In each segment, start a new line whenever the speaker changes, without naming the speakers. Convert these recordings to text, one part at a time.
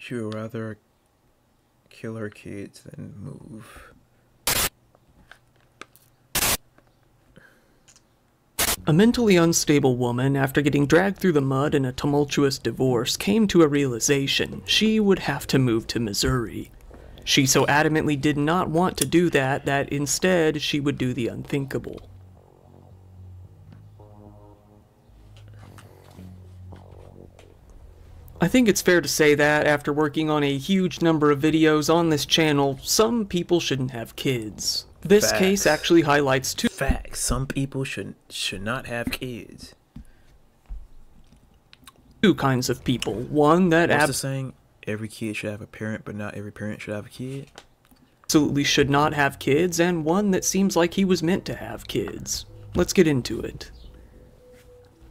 She would rather kill her kids than move.
A mentally unstable woman, after getting dragged through the mud in a tumultuous divorce, came to a realization she would have to move to Missouri. She so adamantly did not want to do that instead she would do the unthinkable. I think it's fair to say that, after working on a huge number of videos on this channel, some people shouldn't have kids. This
Facts.
case actually highlights two
facts. Some people should not have kids.
Two kinds of people. One that
What's the saying? Every kid should have a parent, but not every parent should have a kid.
Absolutely should not have kids, and one that seems like he was meant to have kids. Let's get into it.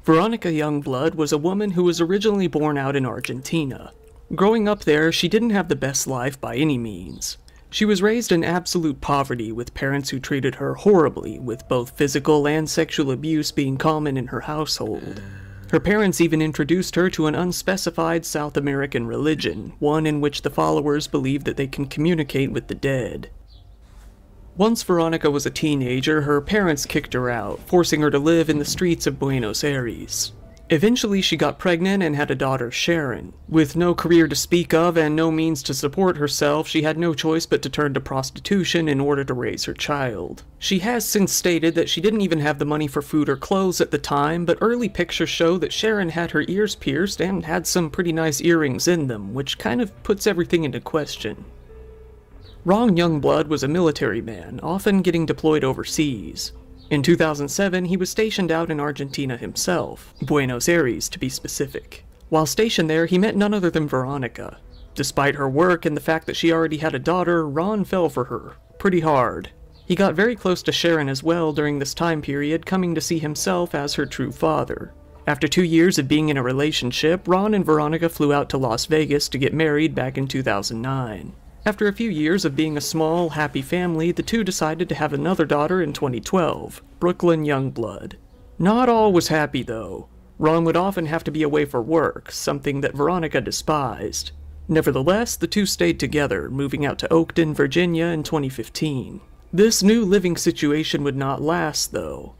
Veronica Youngblood was a woman who was originally born out in Argentina. Growing up there, she didn't have the best life by any means. She was raised in absolute poverty, with parents who treated her horribly, with both physical and sexual abuse being common in her household. Her parents even introduced her to an unspecified South American religion, one in which the followers believe that they can communicate with the dead. Once Veronica was a teenager, her parents kicked her out, forcing her to live in the streets of Buenos Aires. Eventually, she got pregnant and had a daughter, Sharon. With no career to speak of and no means to support herself, she had no choice but to turn to prostitution in order to raise her child. She has since stated that she didn't even have the money for food or clothes at the time, but early pictures show that Sharon had her ears pierced and had some pretty nice earrings in them, which kind of puts everything into question. Ron Youngblood was a military man, often getting deployed overseas. In 2007, he was stationed out in Argentina himself, Buenos Aires to be specific. While stationed there, he met none other than Veronica. Despite her work and the fact that she already had a daughter, Ron fell for her, pretty hard. He got very close to Sharon as well during this time period, coming to see himself as her true father. After 2 years of being in a relationship, Ron and Veronica flew out to Las Vegas to get married back in 2009. After a few years of being a small, happy family, the two decided to have another daughter in 2012, Brooklyn Youngblood. Not all was happy, though. Ron would often have to be away for work, something that Veronica despised. Nevertheless, the two stayed together, moving out to Oakton, Virginia in 2015. This new living situation would not last, though.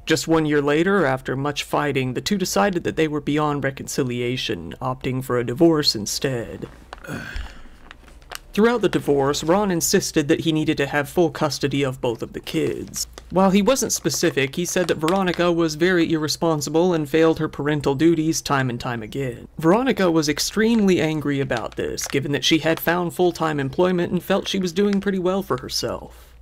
Just 1 year later, after much fighting, the two decided that they were beyond reconciliation, opting for a divorce instead. Throughout the divorce, Ron insisted that he needed to have full custody of both of the kids. While he wasn't specific, he said that Veronica was very irresponsible and failed her parental duties time and time again. Veronica was extremely angry about this, given that she had found full-time employment and felt she was doing pretty well for herself.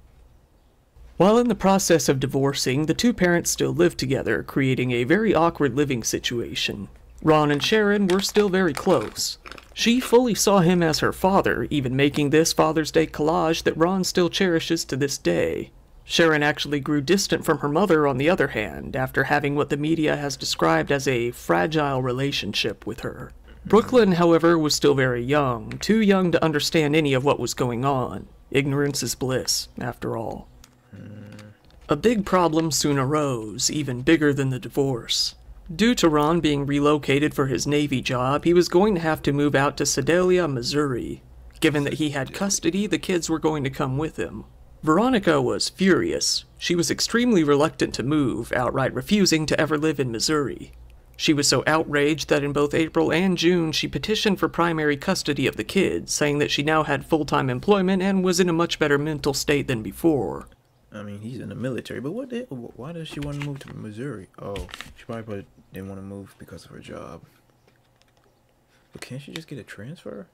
While in the process of divorcing, the two parents still lived together, creating a very awkward living situation. Ron and Sharon were still very close. She fully saw him as her father, even making this Father's Day collage that Ron still cherishes to this day. Sharon actually grew distant from her mother, on the other hand, after having what the media has described as a fragile relationship with her. Brooklyn, however, was still very young, too young to understand any of what was going on. Ignorance is bliss, after all. A big problem soon arose, even bigger than the divorce. Due to Ron being relocated for his Navy job, he was going to have to move out to Sedalia, Missouri. Given that he had custody, the kids were going to come with him. Veronica was furious. She was extremely reluctant to move, outright refusing to ever live in Missouri. She was so outraged that in both April and June she petitioned for primary custody of the kids, saying that she now had full-time employment and was in a much better mental state than before.
I mean, he's in the military, but why does she want to move to Missouri? Oh, she probably didn't want to move because of her job. But can't she just get a transfer?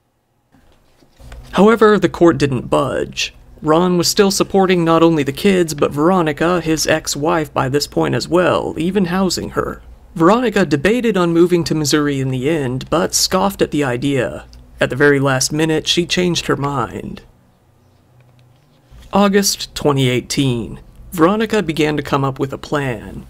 However, the court didn't budge. Ron was still supporting not only the kids, but Veronica, his ex-wife by this point as well, even housing her. Veronica debated on moving to Missouri in the end, but scoffed at the idea. At the very last minute, she changed her mind. August 2018. Veronica began to come up with a plan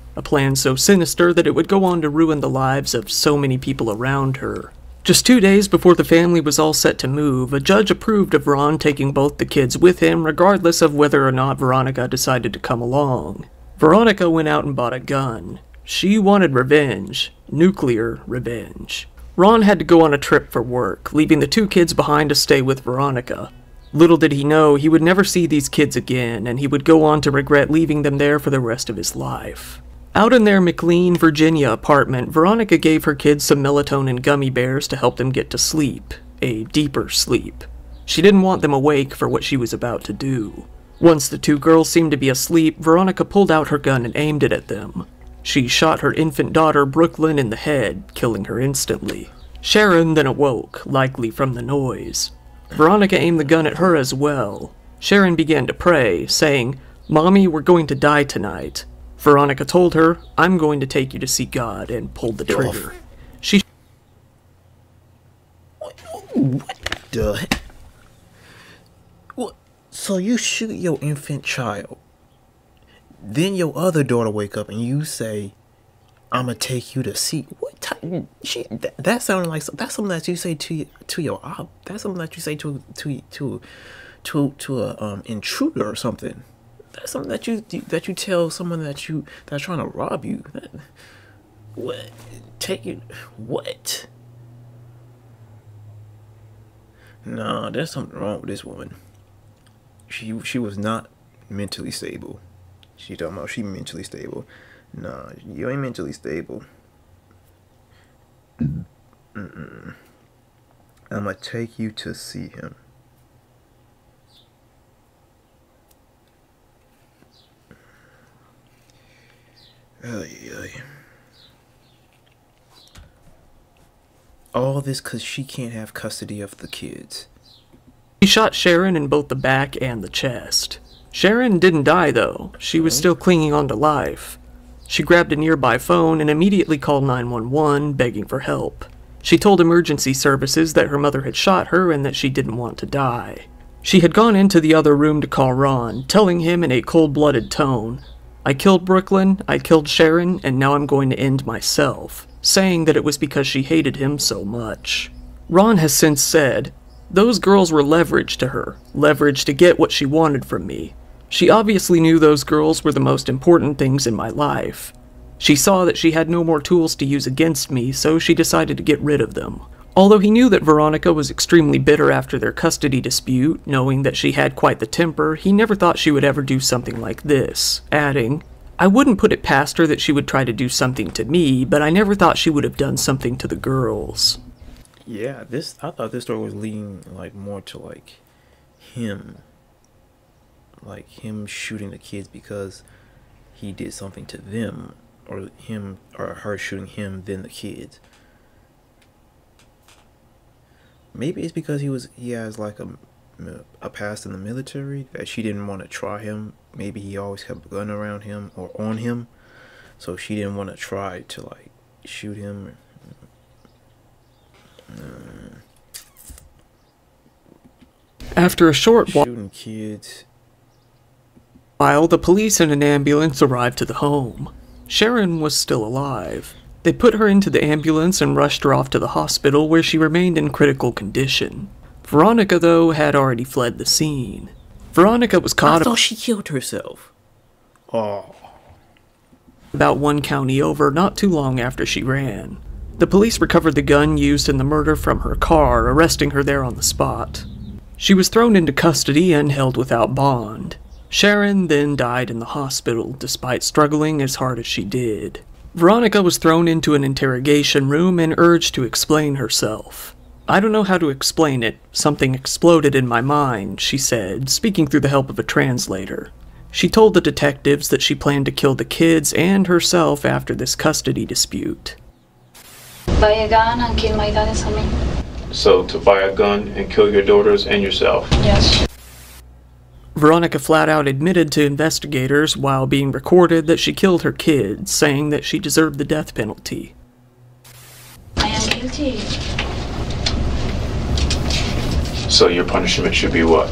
so sinister that it would go on to ruin the lives of so many people around her. Just 2 days before the family was all set to move, a judge approved of Ron taking both the kids with him, regardless of whether or not Veronica decided to come along. Veronica went out and bought a gun. She wanted revenge. Nuclear revenge. Ron had to go on a trip for work, leaving the two kids behind to stay with Veronica. Little did he know he would never see these kids again, and he would go on to regret leaving them there for the rest of his life. Out in their McLean, Virginia apartment, Veronica gave her kids some melatonin gummy bears to help them get to sleep, a deeper sleep. She didn't want them awake for what she was about to do. Once the two girls seemed to be asleep, Veronica pulled out her gun and aimed it at them. She shot her infant daughter, Brooklyn, in the head, killing her instantly. Sharon then awoke, likely from the noise. Veronica aimed the gun at her as well. Sharon began to pray, saying, "Mommy, we're going to die tonight." Veronica told her, "I'm going to take you to see God," and pulled the trigger.
What the? What? So you shoot your infant child, then your other daughter wake up and you say, "I'ma take you to see." What type? That sounded like that's something that you say to your op. That's something that you say to a intruder or something. That's something that you tell someone that's trying to rob you. What? Take it? What? Nah, there's something wrong with this woman. She was not mentally stable. She talking about she mentally stable. Nah, you ain't mentally stable. I'ma take you to see him. All this because she can't have custody of the kids.
He shot Sharon in both the back and the chest. Sharon didn't die, though. She was still clinging on to life. She grabbed a nearby phone and immediately called 911, begging for help. She told emergency services that her mother had shot her and that she didn't want to die. She had gone into the other room to call Ron, telling him in a cold-blooded tone, "I killed Brooklyn, I killed Sharon, and now I'm going to end myself," saying that it was because she hated him so much. Ron has since said, "Those girls were leverage to her, leverage to get what she wanted from me. She obviously knew those girls were the most important things in my life. She saw that she had no more tools to use against me, so she decided to get rid of them." Although he knew that Veronica was extremely bitter after their custody dispute, knowing that she had quite the temper, he never thought she would ever do something like this, adding, "I wouldn't put it past her that she would try to do something to me, but I never thought she would have done something to the girls."
Yeah, I thought this story was leading more to him. Like him shooting the kids because he did something to them, or her shooting him then the kids. Maybe it's because he has a past in the military that she didn't want to try him. Maybe he always kept a gun around him or on him, so she didn't want to try to shoot him.
After a short
shooting kids.
While the police and an ambulance arrived to the home, Sharon was still alive. They put her into the ambulance and rushed her off to the hospital, where she remained in critical condition. Veronica, though, had already fled the scene. Veronica was caught.
I thought she killed herself. Oh.
About one county over, not too long after she ran. The police recovered the gun used in the murder from her car, arresting her there on the spot. She was thrown into custody and held without bond. Sharon then died in the hospital, despite struggling as hard as she did. Veronica was thrown into an interrogation room and urged to explain herself. "I don't know how to explain it. Something exploded in my mind," she said, speaking through the help of a translator. She told the detectives that she planned to kill the kids and herself after this custody dispute.
Buy a gun and kill my dad and me.
So, to buy a gun and kill your daughters and yourself?
Yes.
Veronica flat out admitted to investigators while being recorded that she killed her kids, saying that she deserved the death penalty.
I am guilty.
So your punishment should be what?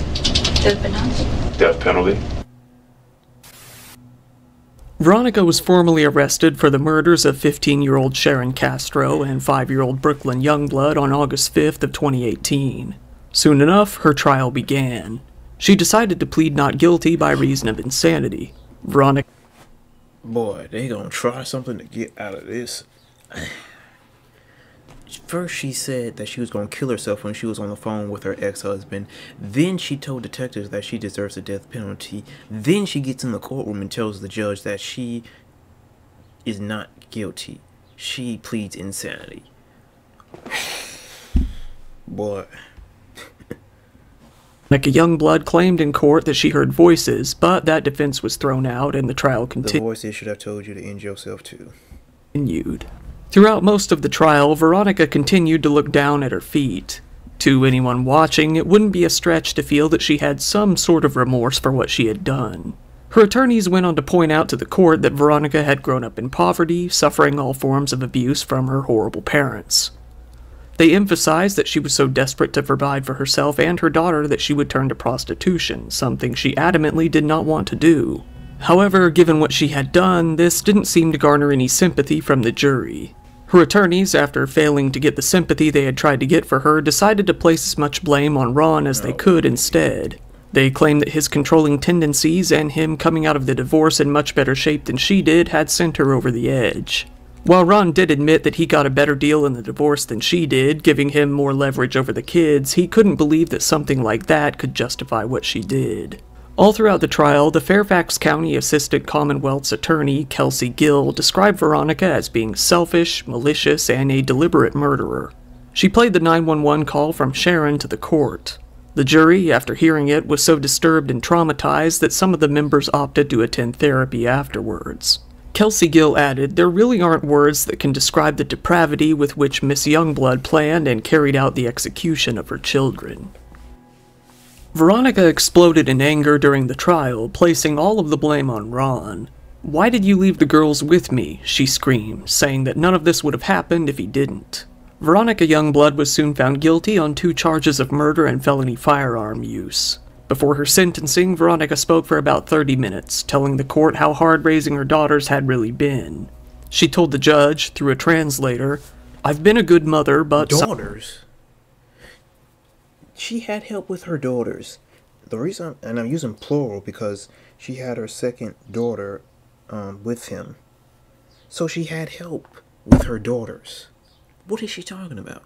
Death penalty.
Death penalty?
Veronica was formally arrested for the murders of 15-year-old Sharon Castro and 5-year-old Brooklyn Youngblood on August 5th of 2018. Soon enough, her trial began. She decided to plead not guilty by reason of insanity. Veronica...
Boy, they gonna try something to get out of this. First, she said that she was going to kill herself when she was on the phone with her ex-husband. Then she told detectives that she deserves the death penalty. Then she gets in the courtroom and tells the judge that she is not guilty. She pleads insanity. Boy.
Veronica Youngblood claimed in court that she heard voices, but that defense was thrown out and the trial
The
continued.
voices should have told you to end yourself too.
Throughout most of the trial, Veronica continued to look down at her feet. To anyone watching, it wouldn't be a stretch to feel that she had some sort of remorse for what she had done. Her attorneys went on to point out to the court that Veronica had grown up in poverty, suffering all forms of abuse from her horrible parents. They emphasized that she was so desperate to provide for herself and her daughter that she would turn to prostitution, something she adamantly did not want to do. However, given what she had done, this didn't seem to garner any sympathy from the jury. Her attorneys, after failing to get the sympathy they had tried to get for her, decided to place as much blame on Ron as they could instead. They claimed that his controlling tendencies and him coming out of the divorce in much better shape than she did had sent her over the edge. While Ron did admit that he got a better deal in the divorce than she did, giving him more leverage over the kids, he couldn't believe that something like that could justify what she did. All throughout the trial, the Fairfax County Assistant Commonwealth's Attorney, Kelsey Gill, described Veronica as being selfish, malicious, and a deliberate murderer. She played the 911 call from Sharon to the court. The jury, after hearing it, was so disturbed and traumatized that some of the members opted to attend therapy afterwards. Kelsey Gill added, "There really aren't words that can describe the depravity with which Miss Youngblood planned and carried out the execution of her children." Veronica exploded in anger during the trial, placing all of the blame on Ron. "Why did you leave the girls with me?" she screamed, saying that none of this would have happened if he didn't. Veronica Youngblood was soon found guilty on 2 charges of murder and felony firearm use. Before her sentencing, Veronica spoke for about 30 minutes, telling the court how hard raising her daughters had really been. She told the judge, through a translator, "I've been a good mother, but..."
Daughters? She had help with her daughters. The reason, and I'm using plural because she had her second daughter with him. So she had help with her daughters. What is she talking about?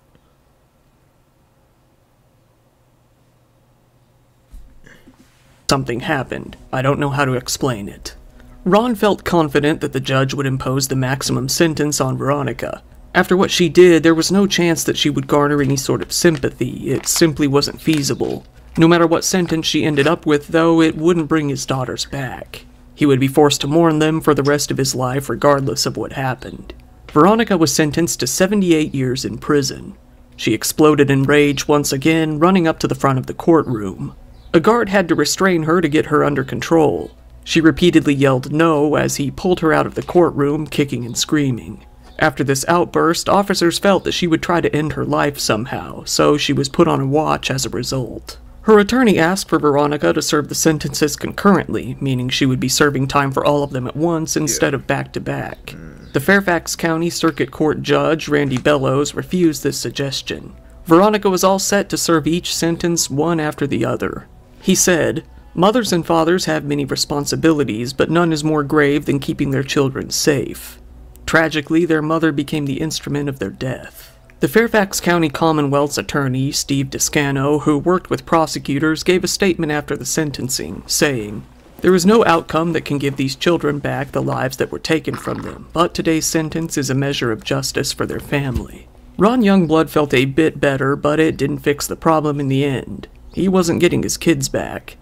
Something happened. I don't know how to explain it. Ron felt confident that the judge would impose the maximum sentence on Veronica. After what she did, there was no chance that she would garner any sort of sympathy. It simply wasn't feasible. No matter what sentence she ended up with, though, it wouldn't bring his daughters back. He would be forced to mourn them for the rest of his life regardless of what happened. Veronica was sentenced to 78 years in prison. She exploded in rage once again, running up to the front of the courtroom. A guard had to restrain her to get her under control. She repeatedly yelled no as he pulled her out of the courtroom, kicking and screaming. After this outburst, officers felt that she would try to end her life somehow, so she was put on a watch as a result. Her attorney asked for Veronica to serve the sentences concurrently, meaning she would be serving time for all of them at once instead of back-to-back. The Fairfax County Circuit Court Judge, Randy Bellows, refused this suggestion. Veronica was all set to serve each sentence one after the other. He said, "Mothers and fathers have many responsibilities, but none is more grave than keeping their children safe." Tragically, their mother became the instrument of their death. The Fairfax County Commonwealth's attorney, Steve Descano, who worked with prosecutors, gave a statement after the sentencing, saying, "There is no outcome that can give these children back the lives that were taken from them, but today's sentence is a measure of justice for their family." Ron Youngblood felt a bit better, but it didn't fix the problem in the end. He wasn't getting his kids back.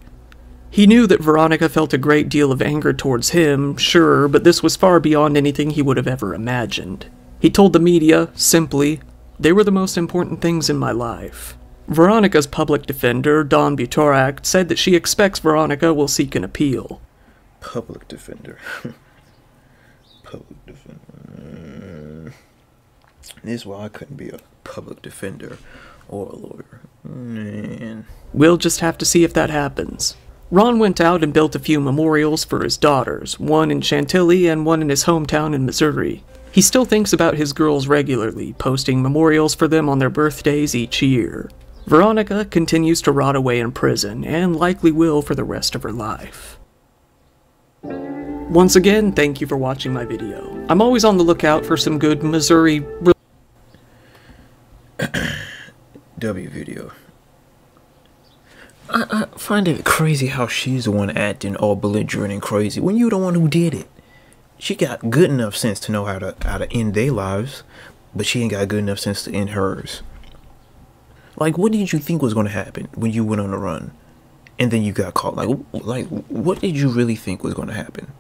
He knew that Veronica felt a great deal of anger towards him, sure, but this was far beyond anything he would have ever imagined. He told the media, simply, "They were the most important things in my life." Veronica's public defender, Dawn Butorak, said that she expects Veronica will seek an appeal.
Public defender. Public defender. This is why I couldn't be a public defender or a lawyer. Man.
We'll just have to see if that happens. Ron went out and built a few memorials for his daughters, one in Chantilly and one in his hometown in Missouri. He still thinks about his girls regularly, posting memorials for them on their birthdays each year. Veronica continues to rot away in prison, and likely will for the rest of her life. Once again, thank you for watching my video. I'm always on the lookout for some good Missouri
W video. I find it crazy how she's the one acting all belligerent and crazy when you're the one who did it. She got good enough sense to know how to end their lives, but she ain't got good enough sense to end hers. Like, what did you think was going to happen when you went on a run, and then you got caught? Like, what did you really think was going to happen?